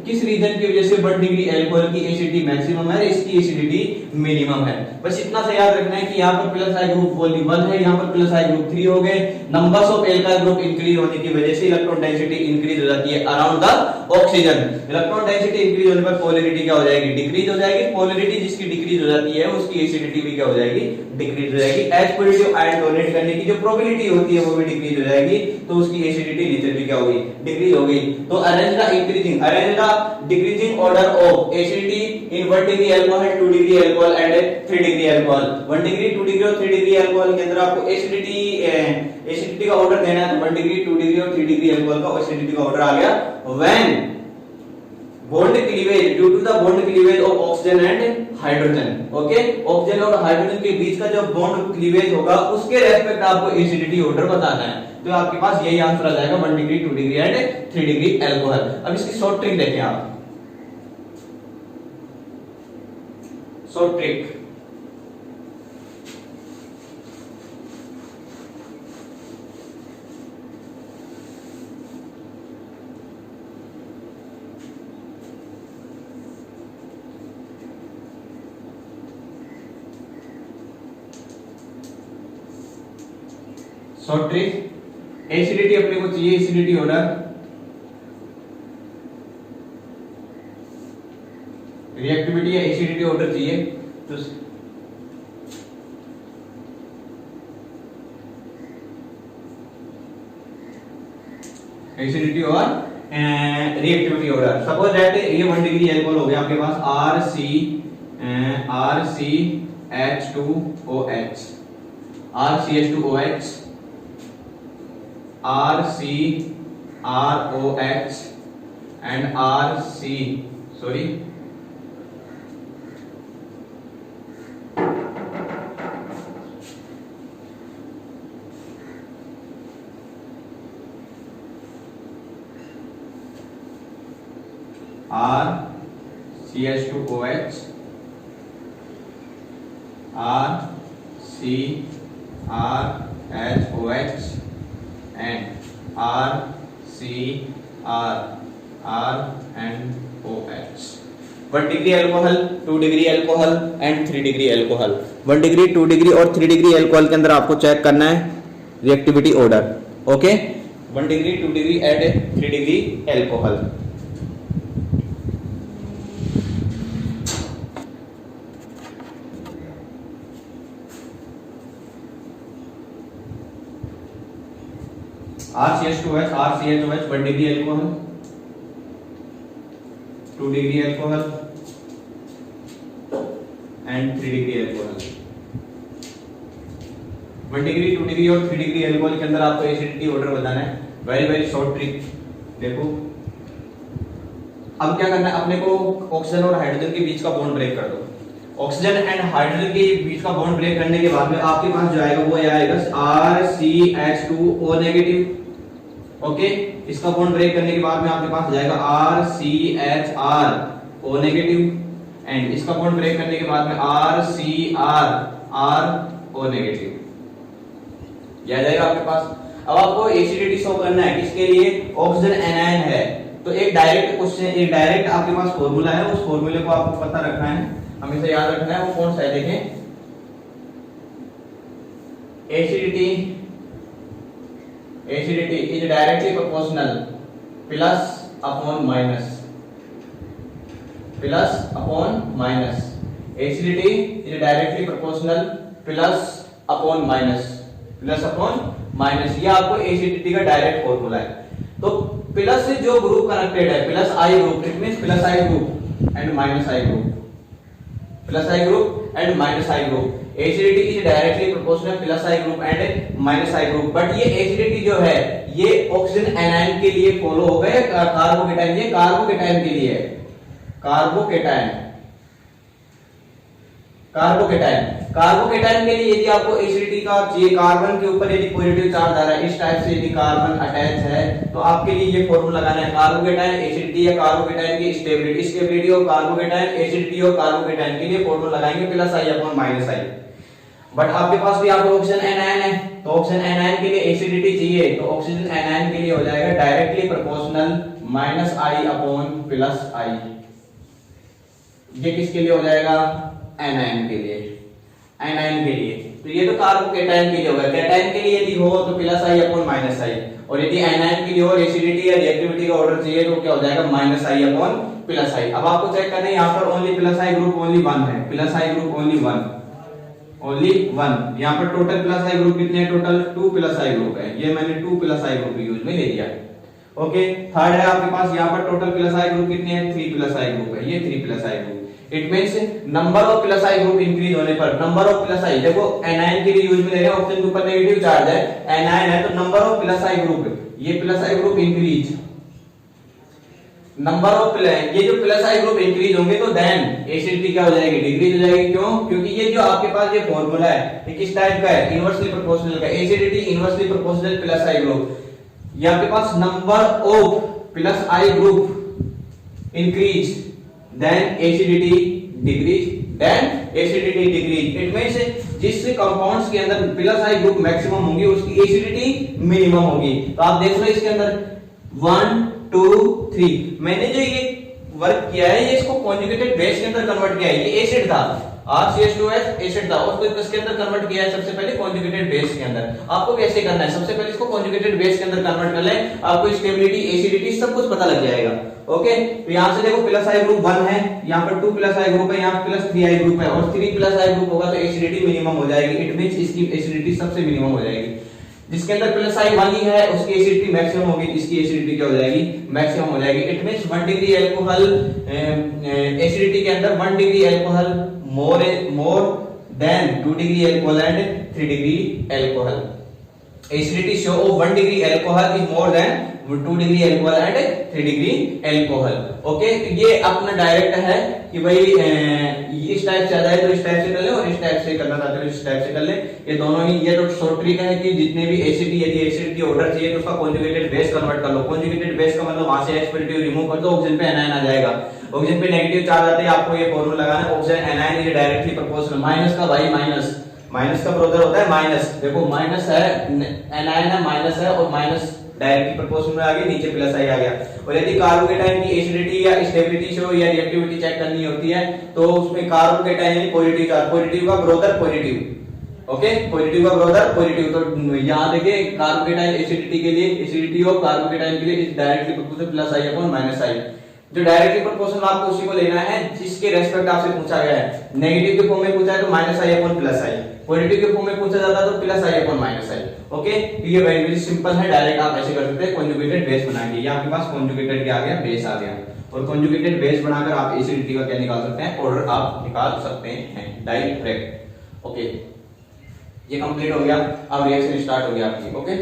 किस रीजन की वजह से 1 डिग्री अल्कोहल की एसिडिटी मैक्सिमम है, इसकी एसिडिटी मिनिमम है। बस इतना सा याद रखना है कि यहाँ पर प्लस आई ग्रुप ओनली 1 है, यहाँ पर प्लस आई ग्रुप 3 हो गए, numbers of alkyl group increase होने की वजह से इलेक्ट्रॉन डेंसिटी इंक्रीज हो जाती है around the oxygen, electron density increase होने पर पोलैरिटी क्या हो जाएगी, डिक्रीज हो जाएगी, पोलैरिटी जिसकी डिक्रीज हो जाती है उसकी एसिडिटी भी क्या हो जाएगी, डिक्रीज हो जाएगी, H पॉजिटिव आयन डोनेट करने की जो प्रोबेबिलिटी होती है वो भी डिक्रीज हो जाएगी, तो उसकी एसिडिटी नेचर भी क्या होगी, डिक्रीज हो गई। तो arrange the decreasing order of acidity in 1 degree alcohol, 2 degree alcohol and 3 degree alcohol, 1 degree 2 degree और 3 डिग्री अल्कोहल के अंदर आपको एसिडिटी का ऑर्डर देना है, तो 1 डिग्री 2 डिग्री और 3 डिग्री अल्कोहल का एसिडिटी का ऑर्डर आ गया bond cleavage, due to the bond cleavage of oxygen and hydrogen, okay, oxygen और हाइड्रोजन के बीच का जो बॉन्ड क्लीवेज होगा उसके रेस्पेक्ट आपको एसिडिटी ऑर्डर बताना है। तो आपके पास यही आंसर आ जाएगा 1 degree, 2 degree and 3 degree alcohol. अब इसकी शॉर्ट ट्रिक देखें आप, short trick, short trick, acidity अपने को चाहिए, एसिडिटी ऑर्डर, रिएक्टिविटी या एसिडिटी ऑर्डर चाहिए। तो एसिडिटी और रिएक्टिविटी ऑर्डर, सपोज दैट ये 1 डिग्री एल्कोहल हो गया आपके पास RCH2OH, RCH2OH, RCROH and RCH2OH, RCRHOH and RCRNOH। 1 degree alcohol, 2 degree alcohol and 3 degree alcohol. 1 degree, 2 degree और 3 डिग्री अल्कोहल के अंदर आपको चेक करना है reactivity order, okay. 1 degree, 2 degree and 3 degree alcohol. RCH2OH, RCHOH 1 degree alcohol, 2 degree alcohol and 3 degree alcohol. 1 degree, 2 degree और 3 डिग्री अल्कोहल के अंदर आपको एसिडिटी ऑर्डर बताना है। वेरी वेरी शॉर्ट ट्रिक, देखो अब क्या करना है, अपने को ऑक्सीजन और हाइड्रोजन के बीच का बॉन्ड ब्रेक कर दो। ऑक्सीजन एंड हाइड्रोजन के बीच का बॉन्ड ब्रेक करने के बाद में आपके पास जो आएगा वो आएगा RCH2O नेगेटिव, ओके। इसका बॉन्ड ब्रेक करने के बाद में आपके पास जाएगा RCHRO नेगेटिव एंड इसका बॉन्ड ब्रेक करने के बाद में RCRRO नेगेटिव, यह आ जाएगा आपके पास। अब आपको एसिडिटी शो करना है, किसके लिए, ऑक्सीजन एनायन है। तो एक डायरेक्ट क्वेश्चन, एक डायरेक्ट आपके पास फॉर्मूला है, उस फॉर्मूले को आपको पता रखना है, हमेशा याद रखना है। वो कौन सा है, देखें, acidity is directly proportional plus upon minus, plus upon minus. Acidity is directly proportional plus upon minus, plus upon minus, ये आपको एसिडिटी का डायरेक्ट फॉर्मूला है। तो प्लस से जो ग्रुप कनेक्टेड है, plus I group, it means plus I group and minus I group, plus I group and minus I group. Acidity is directly proportional plus I group and minus I group. But ये एसिडिटी जो है ये ऑक्सीजन एनायन के लिए फॉलो हो गए, कार्बोकेटाइन, ये कार्बोकेटाइन के लिए है, कार्बोकेटाइन, कार्बोकेटाइन, कार्बोकेटाइन के लिए यदि आपको एसिडिटी का चाहिए, कार्बन के ऊपर यदि पॉजिटिव चार्ज आ रहा है, इस टाइप से यदि कार्बन अटैच है, तो आपके लिए ये फॉर्मूला लगाना है, कार्बोकेटाइन एसिडिटी या कार्बोकेटाइन की stability, stability of carbocation, acidity of carbocation के लिए फॉर्मूला लगाएंगे plus I upon minus I. But आपके पास भी आपको ऑक्सीजन एनायन है, तो ऑक्सीजन एनायन के लिए एसिडिटी चाहिए, तो ऑक्सीजन एनायन के लिए हो जाएगा डायरेक्टली प्रोपोर्शनल माइनस आई अपॉन प्लस आई। ये किसके लिए हो जाएगा, एनायन के लिए, एनायन के लिए। तो ये तो कार्बोकेटाइन के लिए होगा, कैटायन के लिए यदि हो तो प्लस आई अपॉन माइनस आई, और यदि एनायन के लिए हो एसिडिटी या रिएक्टिविटी का ऑर्डर चाहिए तो क्या हो जाएगा, माइनस आई अपॉन प्लस आई। अब आपको चेक करना है, यहाँ पर only plus I group only 1 है, plus I group only 1, only 1। यहाँ पर टोटल प्लस आई ग्रुप कितने हैं, टोटल 2 प्लस आई ग्रुप है, ये मैंने 2 प्लस आई ग्रुप यूज में ले लिया, ओके। थर्ड है आपके पास, यहाँ पर टोटल प्लस आई ग्रुप कितने हैं, 3 प्लस आई ग्रुप है, ये 3 plus I group. It means number of plus I group increase होने पर, नंबर ऑफ प्लस आई, देखो एनायन के लिए यूज में ले रहे हैं, ऑक्सीजन के ऊपर नेगेटिव चार्ज है, एनायन है, तो number of plus I group, ये plus I group increase, number of ये जो प्लस आई ग्रुप इंक्रीज होंगे तो देन एसिडिटी क्या हो जाएगी, डिक्रीज हो जाएगी। क्यों? क्योंकि ये जो आपके पास ये फॉर्मूला है ये किस टाइप का है, इनवर्सली प्रोपोर्शनल का। Acidity inversely proportional plus I group, ये आपके पास number of plus I group increase then acidity decrease, then acidity decrease. It means जिस कंपाउंड्स के अंदर प्लस आई ग्रुप मैक्सिमम होंगी उसकी एसिडिटी मिनिमम होगी। तो आप देख लो इसके अंदर 1 2 3 मैंने जो ये वर्क किया है ये इसको कॉन्जुगेटेड बेस के अंदर कन्वर्ट किया है। ये एसिड था RCH2S एसिड था, उसको किसके अंदर कन्वर्ट किया है, सबसे पहले कॉन्जुगेटेड बेस के अंदर। आपको भी ऐसे करना है, सबसे पहले इसको कॉन्जुगेटेड बेस के अंदर कन्वर्ट कर लें, आपको स्टेबिलिटी एसिडिटी सब कुछ पता लग जाएगा। ओके, तो यहां से देखो प्लस आई ग्रुप 1 है, यहां पर 2 प्लस आई ग्रुप है, यहां प्लस 3 आई ग्रुप है और 3 प्लस आई ग्रुप होगा तो एसिडिटी मिनिमम हो जाएगी। इट मींस इसकी एसिडिटी सबसे मिनिमम हो जाएगी। जिसके अंदर प्लस आई 1 ही है उसकी एसिडिटी मैक्सिमम होगी, इसकी एसिडिटी क्या हो जाएगी, मैक्सिमम हो जाएगी। It means 1 degree alcohol acidity के अंदर 1 degree alcohol more than 2 degree alcohol and 3 degree alcohol. Acidity show off 1 degree alcohol is more than 2 degree alcohol and 3 degree alcohol. Okay, तो ये अपना डायरेक्ट है कि भाई इस टाइप से आ जाए तो इस टाइप से कर ले और इस टाइप से करना चाहते हो इस टाइप से कर ले। ये दोनों ही, ये तो शॉर्ट ट्रिक है कि जितने भी एसिड, यदि एसिड की ऑर्डर चाहिए तो उसका कॉन्जुगेटेड बेस कन्वर्ट कर लो। कॉन्जुगेटेड बेस का मतलब वहां से H+ रिमूव कर दो, ऑक्सीजन पे एनायन आ जाएगा। ऑक्सीजन पे नेगेटिव चार्ज आते हैं, आपको ये फॉर्मूला लगाना है, oxygen anion is directly proportional. Minus का भाई माइनस का ब्रदर होता है माइनस। देखो माइनस है, एनायन है, माइनस है और माइनस डायरेक्टली प्रोपोर्शनल में आ गया, नीचे प्लस आई आ गया। और यदि कार्बोकेटाइन की एसिडिटी या स्टेबिलिटी शो या रिएक्टिविटी चेक करनी होती है तो उसमें कार्बोकेटाइन यानी पॉजिटिव चार्ज, पॉजिटिव का ब्रदर पॉजिटिव। ओके, पॉजिटिव का ब्रदर पॉजिटिव। तो यहां देखिए कार्बोकेटाइन एसिडिटी के लिए, एसिडिटी ऑफ कार्बोकेटाइन के लिए is directly proportional plus I upon minus I. जो डायरेक्टली प्रोपोर्शनल आपको उसी को लेना है जिसके रेस्पेक्ट आपसे पूछा गया है। नेगेटिव के फॉर्म में पूछा है तो माइनस आई अपॉन प्लस आई, पॉजिटिव के फॉर्म में पूछा जाता तो plus I upon minus I. Okay, तो ये वेरी सिंपल है, डायरेक्ट आप ऐसे कर सकते हैं, कॉन्जुगेटेड बेस बनाएंगे। ये आपके पास कॉन्जुगेटेड क्या आ गया, बेस आ गया। और कॉन्जुगेटेड बेस बनाकर आप एसिडिटी का क्या निकाल सकते हैं, ऑर्डर आप निकाल सकते हैं डायरेक्ट। ओके, ये कंप्लीट हो गया, अब रिएक्शन स्टार्ट हो गया आपकी। ओके,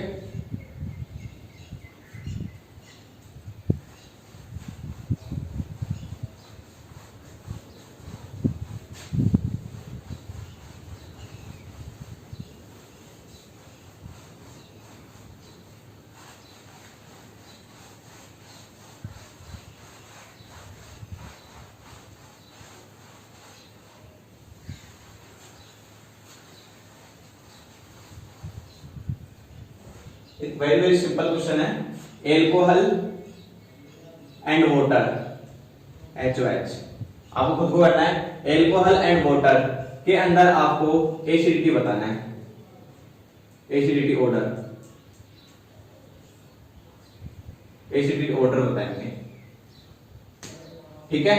एक वेरी सिंपल क्वेश्चन है। एल्कोहल एंड वाटर HOH, आपको खुद को करना है। एल्कोहल एंड वाटर के अंदर आपको एसिडिटी बताना है, एसिडिटी ऑर्डर, एसिडिटी ऑर्डर बताएंगे। ठीक है,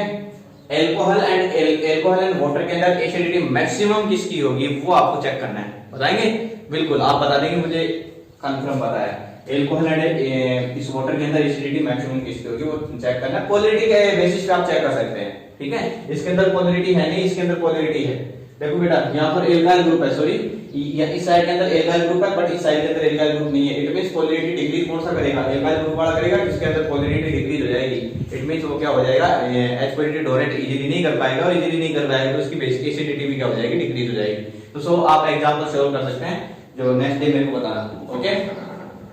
एल्कोहल एंड वाटर के अंदर एसिडिटी मैक्सिमम किसकी होगी वो आपको चेक करना है। बताएंगे? बिल्कुल, आप बता देंगे, मुझे कंफर्म पता है। एल्कोहल एंड इस वाटर के अंदर एसिडिटी मैक्सिमम किसकी होगी वो चेक करना है। पोलैरिटी के बेसिस पे आप चेक कर सकते हैं। ठीक है, इसके अंदर पोलैरिटी है नहीं, इसके अंदर पोलैरिटी है। देखो बेटा, यहाँ पर एल्काइल ग्रुप है, सॉरी इस साइड के अंदर एल्काइल ग्रुप है बट इस साइड के अंदर एल्काइल ग्रुप नहीं है। इट मींस पोलैरिटी डिक्रीज कौन सा करेगा, एल्काइल ग्रुप वाला करेगा, जिसके अंदर पोलैरिटी डिक्रीज हो जाएगी। इट मींस वो क्या हो जाएगा, H+ डोनेट इजीली नहीं कर पाएगा, और इजीली नहीं कर पाएगा तो उसकी बेसिक एसिडिटी भी क्या हो जाएगी, डिक्रीज हो जाएगी। तो सो आप एग्जाम को सॉल्व कर सकते हैं, जो नेक्स्ट डे मेरे को बताना। ओके,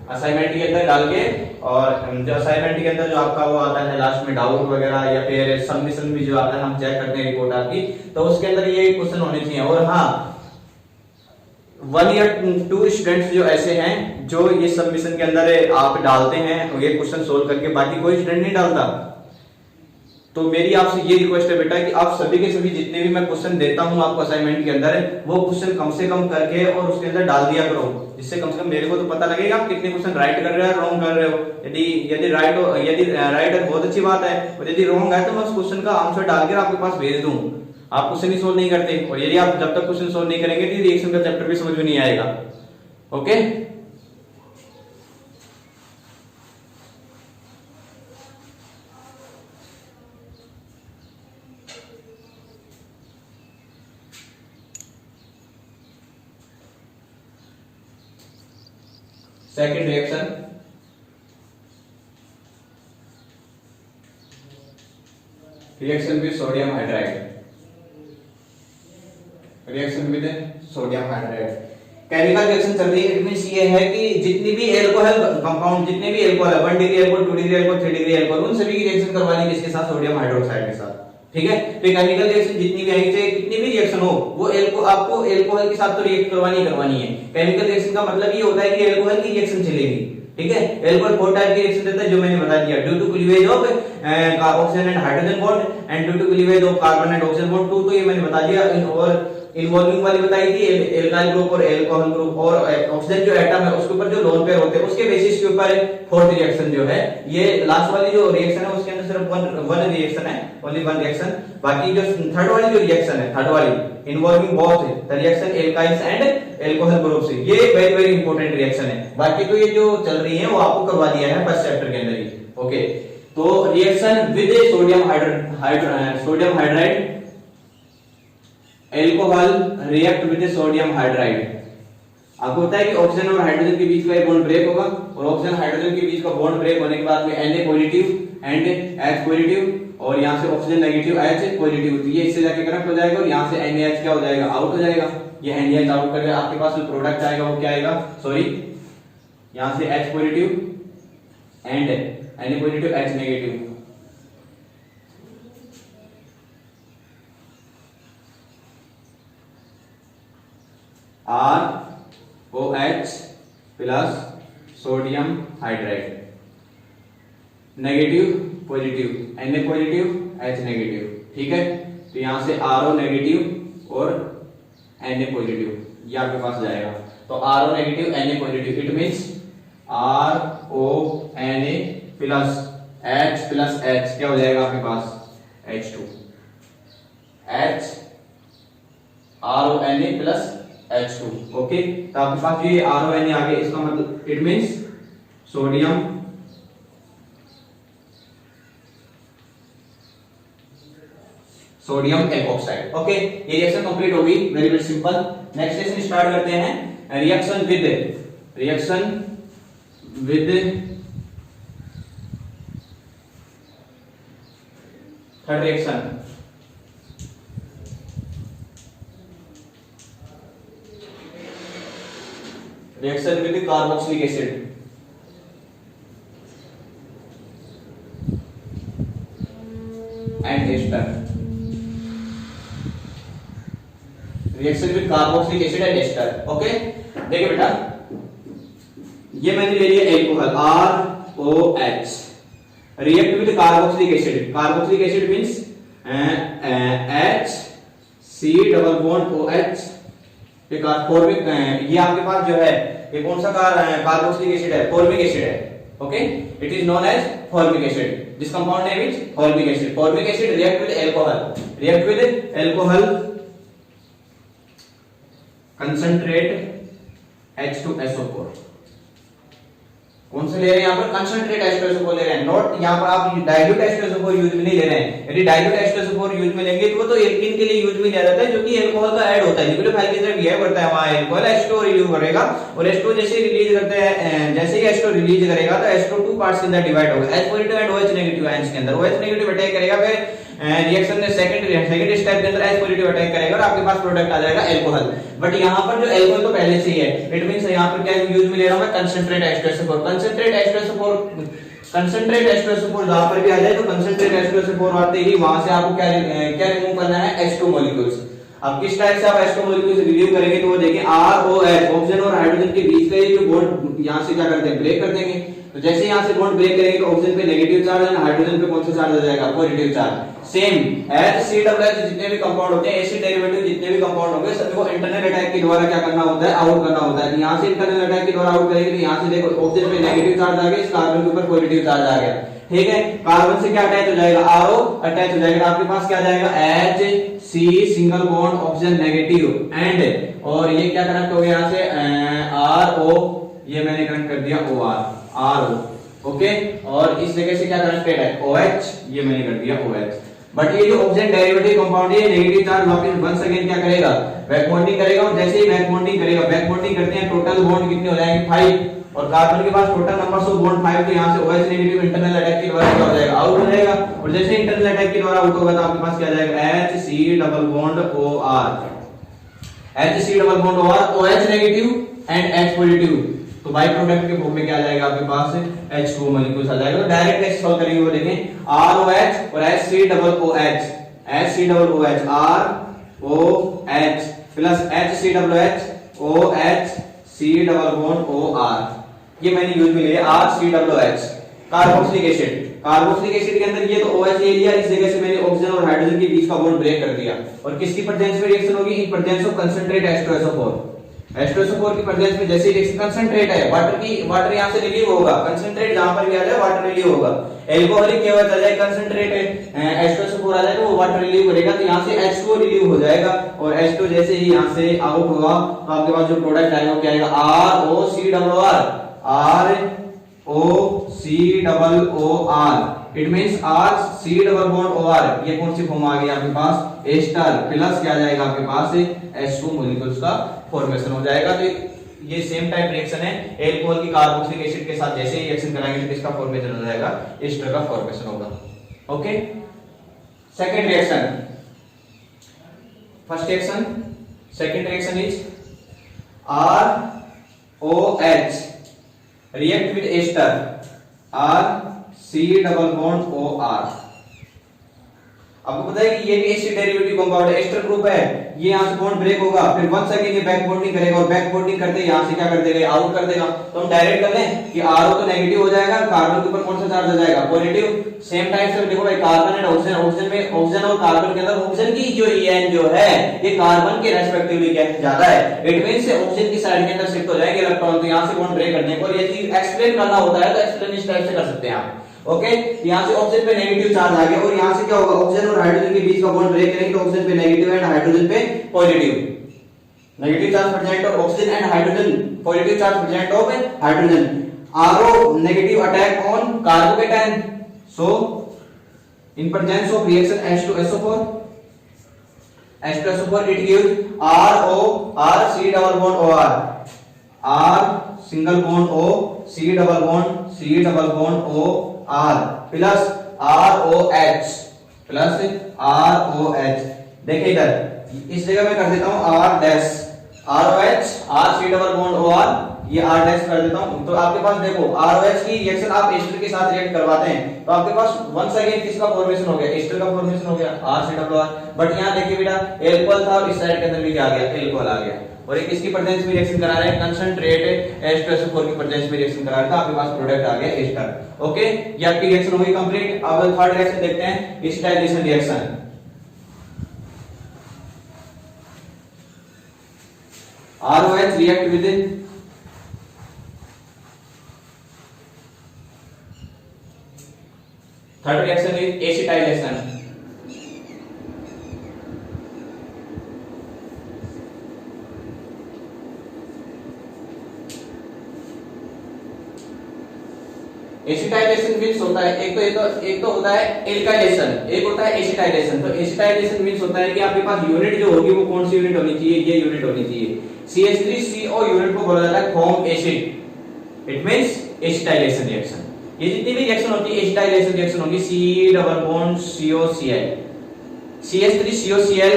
असाइनमेंट के अंदर डाल के, और जो असाइनमेंट के अंदर जो आपका वो आता है लास्ट में डाउट वगैरह या फिर सबमिशन भी जो आता है हम चेक करते हैं रिपोर्ट आपकी, तो उसके अंदर ये क्वेश्चन होने चाहिए। और हाँ, 1 या 2 स्टूडेंट्स जो ऐसे हैं जो ये सबमिशन के अंदर आप डालते हैं ये क्वेश्चन सोल्व करके, बाकी कोई स्टूडेंट नहीं डालता। तो मेरी आपसे ये रिक्वेस्ट है बेटा कि आप सभी के सभी जितने भी मैं क्वेश्चन देता हूं आपको असाइनमेंट के अंदर, वो क्वेश्चन कम से कम करके और उसके अंदर डाल दिया करो, जिससे कम से कम मेरे को तो पता लगेगा आप कितने क्वेश्चन राइट कर रहे हो, रॉन्ग कर रहे हो। यदि राइट है बहुत अच्छी बात है, और यदि रॉन्ग है तो मैं उस क्वेश्चन का आंसर डालकर आपके पास भेज दूं। आप क्वेश्चन ही सोल्व नहीं करते, और यदि आप जब तक क्वेश्चन सोल्व नहीं करेंगे तो रिएक्शन का चैप्टर भी समझ में नहीं आएगा। Okay, second reaction, reaction with sodium hydride, reaction with sodium hydride chemical reaction चल रही है। इट मींस ये है कि जितनी भी अल्कोहल कंपाउंड, जितने भी अल्कोहल है 1 degree alcohol, 2 degree alcohol, 3 degree alcohol, उन सभी की रिएक्शन करवानी है किसके साथ? सोडियम हाइड्रोक्साइड के साथ। ठीक है, तो केमिकल रिएक्शन जितनी भी आएगी, चाहे कितनी भी रिएक्शन हो, वो आपको अल्कोहल के साथ तो रिएक्ट करवानी है। केमिकल रिएक्शन का मतलब ये होता है कि अल्कोहल की रिएक्शन चलेगी। ठीक है, अल्कोहल 4 टाइप की रिएक्शन देता है जो मैंने बता दिया, due to cleavage of oxygen and hydrogen bond and due to cleavage of carbon and oxygen bond 2, तो ये मैंने बता दिया। और इन्वॉल्विंग वाली बताई थी, एल्काइल ग्रुप और अल्कोहल ग्रुप, और ऑक्सीजन जो एटम है उसके ऊपर जो लोन पेयर होते हैं उसके बेसिस के ऊपर फोर्थ रिएक्शन जो है, ये लास्ट वाली जो रिएक्शन है उसके अंदर सिर्फ वन रिएक्शन है, ओनली वन रिएक्शन। बाकी जो थर्ड वाली जो रिएक्शन है, थर्ड वाली involving both the reaction alkyls and alcohol groups, ये वेरी वेरी इंपॉर्टेंट रिएक्शन है। बाकी तो ये जो चल रही है वो आपको करवा दिया है फर्स्ट चैप्टर के अंदर ही। ओके, तो reaction with sodium hydride, alcohol react with sodium hydride. आपको पता है कि ऑक्सीजन और हाइड्रोजन के बीच का एक बॉन्ड ब्रेक होगा, और ऑक्सीजन हाइड्रोजन के बीच का बॉन्ड ब्रेक होने के बाद में Na positive and H positive, और यहाँ से ऑक्सीजन नेगेटिव H पॉजिटिव, तो ये इससे जाके कनेक्ट हो जाएगा और यहाँ से NaH क्या हो जाएगा? आउट हो जाएगा। ये NaH आउट करके आपके पास जो प्रोडक्ट आएगा वो क्या आएगा? सॉरी, यहाँ से H positive and Na positive H negative, ROH plus sodium hydride, negative positive, Na positive H negative. ठीक है, तो यहां से RO नेगेटिव और Na पॉजिटिव ये आपके पास जाएगा। तो RO negative Na positive, it means RONA plus H क्या हो जाएगा आपके पास? H2, H RONA plus H2। Okay, तो आपके पास ये RONA आ गया, इसका मतलब it means sodium alkoxide. Okay, ये रिएक्शन कंप्लीट होगी, very very simple. Next reaction start करते हैं, reaction with third reaction, reaction with carboxylic acid, and ester, reaction with carboxylic acid and ester. Okay, देखिए बेटा, ये मैंने ले लिया alcohol ROH, react with carboxylic acid, carboxylic acid means HC double bond OH, ये आपके पास जो है ये कौन सा कार्बोक्सिलिक एसिड है? फॉर्मिक एसिड है। Okay, it is known as formic acid, this compound name is formic acid. Formic acid react with alcohol, concentrate H2SO4। कौन से ले रहे हैं यहाँ पर? कंसंट्रेट H2SO4 ले रहे हैं, नॉट यहाँ पर आप डाइल्यूट H2SO4 यूज में नहीं ले रहे हैं। यदि डाइल्यूट H2SO4 यूज में लेंगे तो वो तो एल्कीन के लिए यूज में लिया जाता है, जो कि अल्कोहल का ऐड होता है, न्यूक्लियोफाइल की तरह बिहेव करता है, वहां अल्कोहल H2 रिलीज करेगा, और H2 जैसे रिलीज करते हैं, जैसे ही H2 रिलीज करेगा तो H2 2 पार्ट्स के अंदर डिवाइड होगा, H positive and OH negative ions के अंदर। OH नेगेटिव अटैक करेगा, फिर रिएक्शन में सेकंड स्टेप के अंदर H पॉजिटिव अटैक करेगा और आपके पास प्रोडक्ट आ जाएगा अल्कोहल। बट यहाँ पर जो अल्कोहल तो पहले से ही है, इट मींस यहाँ पर क्या यूज में ले रहा हूं मैं? Concentrate H2SO4। कंसंट्रेट H2SO4 जहां पर भी आ जाए तो कंसंट्रेट H2SO4 आते ही वहां से आपको क्या रिमूव करना है? H2 molecules. अब किस टाइप से आप H2 मॉलिक्यूल्स रिलीव करेंगे तो वो देखिए ROH, ऑक्सीजन और हाइड्रोजन के बीच का ये जो बॉन्ड यहां से क्या करते हैं? ब्रेक कर देंगे। तो जैसे यहां से बॉन्ड ब्रेक करेंगे तो ऑक्सीजन पे नेगेटिव चार्ज और हाइड्रोजन पे कौन सा चार्ज आ जाएगा? Positive charge. सेम HCOH जितने भी कंपाउंड होते हैं, एसिड डेरिवेटिव जितने भी कंपाउंड होंगे, सभी को इंटरनल अटैक के द्वारा क्या करना होता है? आउट करना होता है। यहां से इंटरनल अटैक के द्वारा आउट करेंगे तो यहां से देखो ऑक्सीजन पे नेगेटिव चार्ज आ गया, इस कार्बन के ऊपर पॉजिटिव चार्ज आ गया। ठीक है, कार्बन से क्या अटैच हो जाएगा? RO अटैच हो जाएगा, आपके पास क्या जाएगा? HC single bond oxygen negative and, और ये क्या कनेक्ट हो गया यहां से? RO, ये मैंने कनेक्ट कर दिया RO। ओके, और इस जगह से क्या कनेक्टेड है? OH, ये मैंने कर दिया OH। बट ये जो ऑक्सीजन डेरिवेटिव कंपाउंड है, नेगेटिव चार्ज वापस वंस अगेन क्या करेगा? बैक बॉन्डिंग करेगा, और जैसे ही बैक बॉन्डिंग करेगा, बैक बॉन्डिंग करते हैं टोटल बॉन्ड कितने हो जाएंगे? 5, और कार्बन के पास टोटल नंबर्स ऑफ बॉन्ड 5, तो यहां से OH नेगेटिव इंटरनल अटैक के द्वारा क्या हो जाएगा, आउट हो जाएगा। और जैसे इंटरनल अटैक के द्वारा आउट होगा तो आपके पास क्या आ जाएगा, HC double bond OR, HC double bond OR, OH negative and H positive, तो बाई प्रोडक्ट के फॉर्म में क्या आ जाएगा आपके पास H2 मॉलिक्यूल्स आ जाएगा। तो डायरेक्ट नेक्स्ट सॉल्व करेंगे वो देखें, ROH और HC double OH, HC double OH ROH plus HC double OH C double bond OR, ये मैंने यूज में लिया RCOOH, carboxylic acid. Carboxylic acid के अंदर ये तो OH ले लिया, इस जगह से मैंने ऑक्सीजन और हाइड्रोजन के बीच का बॉन्ड ब्रेक कर दिया। और किसकी प्रेजेंस में रिएक्शन होगी, इन presence of concentrate H2SO4। H2SO4 की प्रेजेंस में जैसे रिएक्शन कंसंट्रेट है, वाटर यहां से रिलीव होगा, कंसंट्रेट जहां पर भी आ जाए वाटर रिलीव होगा। एल्कोहलिक क्या होता है, कंसंट्रेट है H2SO4 आ जाएगा, वो वाटर रिलीव करेगा, तो यहां से H2O रिलीव हो जाएगा। और H2 जैसे ही यहां से आउट होगा तो आपके पास जो प्रोडक्ट आएगा वो क्या आएगा, ROCOR। It means RC double bond OR, ये कौन सी फॉर्म आ गई आपके पास, एस्टर प्लस क्या जाएगा आपके पास H2 मॉलिक्यूल्स का फॉर्मेशन हो जाएगा। तो ये सेम टाइप रिएक्शन है, एल्कोहल की कार्बोक्सिलिक एसिड के साथ जैसे ही रिएक्शन कराएंगे तो इसका फॉर्मेशन हो जाएगा, एस्टर का फॉर्मेशन होगा। Okay, second reaction, first reaction, second reaction is ROH react with ester, RC double bond OR। आपको पता है कि ये भी एसिड डेरिवेटिव कंपाउंड है, एस्टर ग्रुप है, ये यहां से बॉन्ड ब्रेक होगा, फिर वंस अगेन ये बैक बॉन्डिंग करेगा, और बैक बॉन्डिंग करते यहां से क्या कर देगा, आउट कर देगा। तो हम डायरेक्ट कर लें कि RO तो नेगेटिव हो जाएगा, कार्बन के ऊपर कौन सा चार्ज आ जाएगा, पॉजिटिव। सेम टाइप से देखो भाई, कार्बन एंड ऑक्सीजन, ऑक्सीजन में ऑक्सीजन और कार्बन के अंदर ऑक्सीजन की जो EN जो है ये कार्बन के रेस्पेक्टिवली क्या ज्यादा है, इट मींस से ऑक्सीजन की साइड के अंदर शिफ्ट हो जाएंगे इलेक्ट्रॉन, तो यहां से बॉन्ड ब्रेक करने को, ये चीज एक्सप्लेन करना होता है तो एक्सप्लेन इस टाइप से कर सकते हैं आप। ओके, यहां से ऑक्सीजन पे नेगेटिव चार्ज आ गया, और यहां से क्या होगा, ऑक्सीजन और हाइड्रोजन के बीच का बॉन्ड ब्रेक करेंगे तो ऑक्सीजन पे नेगेटिव एंड हाइड्रोजन पे positive, negative charge present of oxygen and hydrogen, positive charge present of hydrogen. RO negative attack on carbocation, so in presence of reaction H2SO4 it gives RC double bond OR, R single bond O, C double bond O R plus ROH plus ROH। देखिए इधर इस जगह मैं कर देता हूं R dash, ROH RC double bond OR, ये R डैश कर देता हूं। तो आपके पास देखो ROH की रिएक्शन आप एस्टर के साथ रिएक्ट करवाते हैं तो आपके पास वंस अगेन किसका फॉर्मेशन हो गया, एस्टर का फॉर्मेशन हो गया, RC डबल OR। बट यहां देखिए बेटा एल्कोहल था और इस साइड के अंदर भी क्या आ गया, एल्कोहल आ गया, और ये किसकी प्रेजेंस में रिएक्शन करा रहे हैं, कंसंट्रेट H2SO4 की प्रेजेंस में रिएक्शन करा रहा था, आपके पास प्रोडक्ट आ गया एस्टर। ओके, ये आपकी रिएक्शन हो गई कंप्लीट। अब थर्ड रिएक्शन देखते हैं, acetylation reaction. ROH react with third reaction is acetylation। Acetylation means होता है, एक तो होता है एल्काइलेशन, एक होता है एसिटाइलेशन। तो एसिटाइलेशन मींस होता है कि आपके पास यूनिट जो होगी वो कौन सी यूनिट होनी चाहिए, ये यूनिट होनी चाहिए। CH3CO यूनिट को बोला जाता है form acid, it means acetylation reaction. ये जितनी भी रिएक्शन होती है एसिटाइलेशन रिएक्शन होगी, C double bond COCl, CH3COCl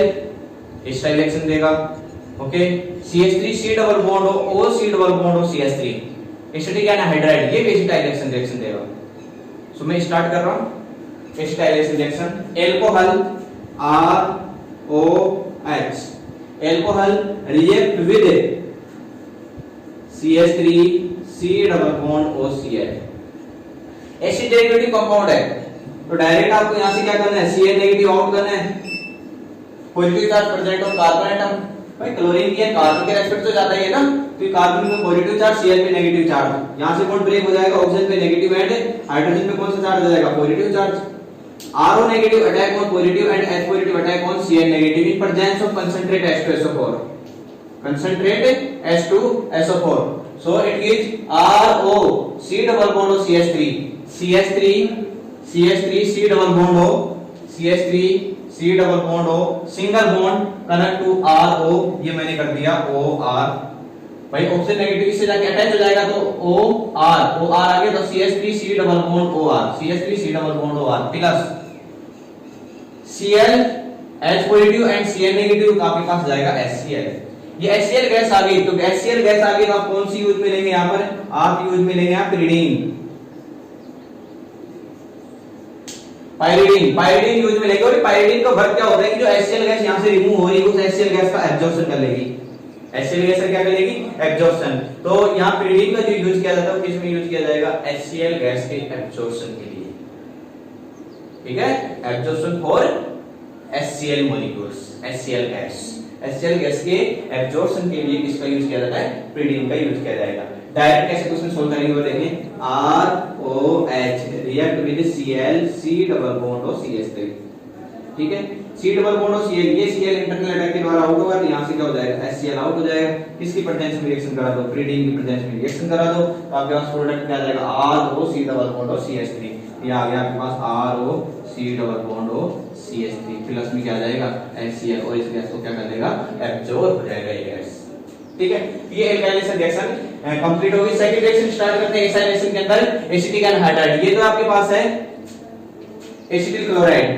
acetylation देगा। Okay, CH3C double bond OC double bond CH3 acetic anhydride, ये भी एसिटाइलेशन रिएक्शन देगा। सो मैं स्टार्ट कर रहा हूं acetylation reaction. Alcohol ROH, alcohol react with CH3C double bond OCl, acid derivative compound है तो डायरेक्ट आपको यहां से क्या करना है, Cl नेगेटिव आउट करना है, positive charge present of carbon atom. भाई क्लोरीन की कार्बन के रेस्पेक्ट तो जाता ही है ना, तो कार्बन में पॉजिटिव चार्ज, Cl पे नेगेटिव चार्ज, यहां से बॉन्ड ब्रेक हो जाएगा, ऑक्सीजन पे नेगेटिव एंड हाइड्रोजन पे कौन सा चार्ज आ जाएगा, positive charge. RO negative attack on positive and H positive attack on Cl negative in presence of concentrate H2SO4, concentrate H2SO4। So it gives RO C double bond O CH3 C double bond O CH3 C double bond O single bond connect to RO, ये मैंने कर दिया OR भाई ऑक्सीजन नेगेटिव इससे जाके अटैच हो जाएगा तो ओ आर आ गया तो CH3 double bond OR, CH3 double bond OR plus Cl H positive and Cl negative तो आपके पास जाएगा HCl। ये HCl गैस आ गई, तो HCl गैस आ गई तो आप कौन सी यूज में लेंगे यहाँ पर, आप यूज में लेंगे आप पाइरीडीन यूज में लेंगे। और पाइरीडीन का वर्क क्या होता है कि जो HCl गैस यहाँ से रिमूव हो रही है उस HCl गैस का एब्जॉर्प्शन कर लेगी, HCl गैस क्या कर लेगी, एब्जॉर्प्शन। तो यहाँ पाइरीडीन का जो यूज किया जाता है किस में यूज किया जाएगा, HCl गैस के एब्जॉर्प्शन के लिए, ठीक है, absorption for HCl molecules, HCl gas के एब्जॉर्प्शन के लिए किसका यूज किया जाता है, पाइरीडीन का यूज किया जाएगा। डायरेक्ट कैसे क्वेश्चन सोल्व करेंगे वो देखें, ROH react with Cl C double bond और CH3, ठीक है, C डबल बॉन्ड और Cl, ये Cl इंटरनल अटैक के द्वारा आउट होगा तो यहां से क्या हो जाएगा, HCl आउट हो जाएगा। किसकी प्रेजेंस में रिएक्शन करा दो, पाइरीडीन की प्रेजेंस में रिएक्शन करा दो तो आपके पास प्रोडक्ट क्या आ जाएगा, ROC डबल बॉन्ड और CH3, ये आ गया आपके पास ROC डबल बॉन्ड और CH3 प्लस में क्या आ जाएगा, HCl, और इस गैस को क्या कर देगा, एब्जॉर्ब हो जाएगा ये गैस, ठीक है। ये एल्काइलेशन रिएक्शन कंप्लीट होगी। सेकंड रिएक्शन स्टार्ट करते हैं एसाइलेशन के अंदर एसिटिक एनहाइड्राइड। ये तो आपके पास है acetyl chloride,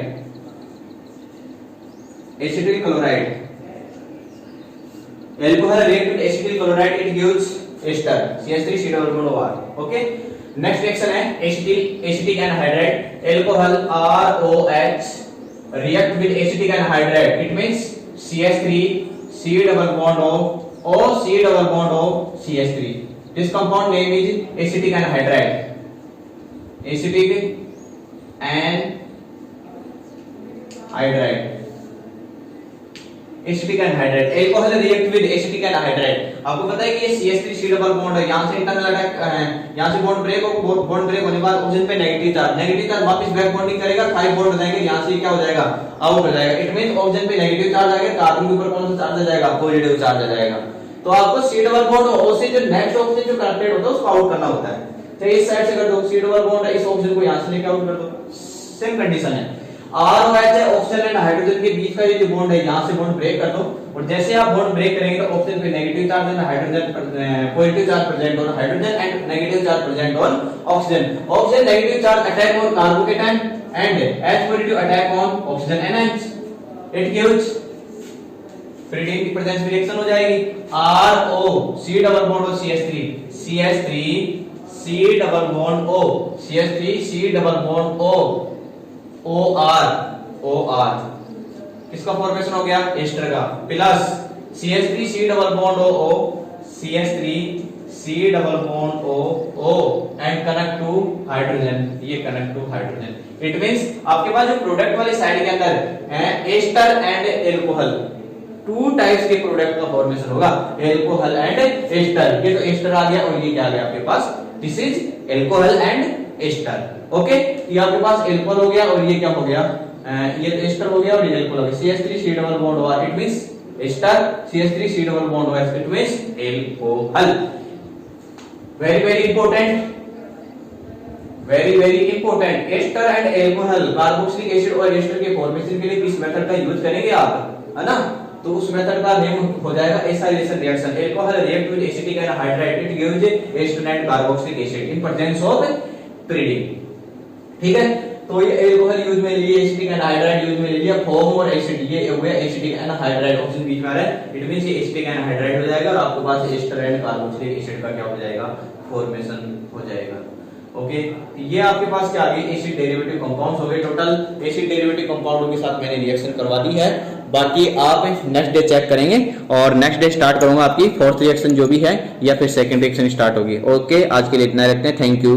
alcohol react with acetyl chloride, it gives ester CH3 double bond OR, okay. Next reaction है acetic anhydride, alcohol ROH react with acetic anhydride, it means CH3 double bond C double bond O CH3. This compound name is acetic anhydride. Acetic anhydride. Alcohol react with acetic anhydride. आपको पता है कि ये CH3 डबल बॉन्ड है, यहाँ से इंटरनल अटैक, यहाँ से बॉन्ड ब्रेक होने के बाद ऑक्सीजन पे नेगेटिव चार्ज वापस बैक बॉन्डिंग करेगा, 5 बॉन्ड हो जाएंगे, यहाँ से क्या हो जाएगा, आउट हो जाएगा। इट मींस ऑक्सीजन पे नेगेटिव चार्ज आ गया, कार्बन के ऊपर कौन सा चार्ज आ जाएगा, पॉजिटिव चार्ज आ जाएगा। तो आपको C डबल बॉन्ड O से जो नेक्स्ट ऑक्सीजन जो कनेक्टेड होता है उसको आउट करना होता है। तो इस साइड से कर दो, C डबल बॉन्ड है, इस ऑक्सीजन को यहां से लेके आउट कर दो, सेम कंडीशन है। ROH है, ऑक्सीजन एंड हाइड्रोजन के बीच का ये जो बॉन्ड है यहां से बॉन्ड ब्रेक कर दो, और जैसे आप बॉन्ड ब्रेक करेंगे तो ऑक्सीजन पे negative charge and hydrogen positive charge present on hydrogen and negative charge present on oxygen. Oxygen negative charge attack on carbocation and H positive attack on oxygen NH, it gives pyridine की प्रेजेंस में रिएक्शन हो जाएगी, ROC डबल बॉन्ड और CH3 double bond O, CH3 double bond O OR किसका फॉर्मेशन हो गया, एस्टर का, plus CH3 double bond O CH3 double bond O and connect to hydrogen, ये connect to hydrogen. It means आपके पास जो प्रोडक्ट वाले साइड के अंदर है एस्टर एंड एल्कोहल, 2 टाइप्स के प्रोडक्ट का फॉर्मेशन होगा, एल्कोहल एंड एस्टर। ये तो एस्टर आ गया और ये क्या आ गया आपके पास, this is alcohol and ester, okay. ये आपके पास एल्कोहल हो गया और ये क्या हो गया, ये तो एस्टर हो गया और ये एल्कोहल हो गया, CH3 double bond OR, it means ester, CH3 double bond OR, it means alcohol. Very important, ester and alcohol carboxylic acid और एस्टर के फॉर्मेशन के लिए किस मेथड का यूज करेंगे आप, है ना, तो उस मेथड का नेम हो जाएगा acylation reaction. Alcohol react with acetic anhydride, it gives ester and carboxylic acid in presence of pyridine, ठीक है। तो ये अल्कोहल यूज में लिए, एसिटिक एनहाइड्राइड यूज में ले लिया, फॉर्म और एसिड, ये हो गया एसिटिक एनहाइड्राइड, ऑक्सीजन बीच में आ रहा है, इट मींस ये एसिटिक एनहाइड्राइड हो जाएगा और आपके पास एस्टर एंड कार्बोक्सिलिक एसिड का क्या हो जाएगा, फॉर्मेशन हो जाएगा, ओके। ये आपके पास क्या आ गई, एसिड डेरिवेटिव कंपाउंड्स हो गए। टोटल एसिड डेरिवेटिव कंपाउंडों के साथ मैंने रिएक्शन करवा दी है, बाकी आप नेक्स्ट डे चेक करेंगे और नेक्स्ट डे स्टार्ट करूंगा आपकी 4th रिएक्शन जो भी है, या फिर 2nd रिएक्शन स्टार्ट होगी, ओके। आज के लिए इतना रखते हैं, थैंक यू।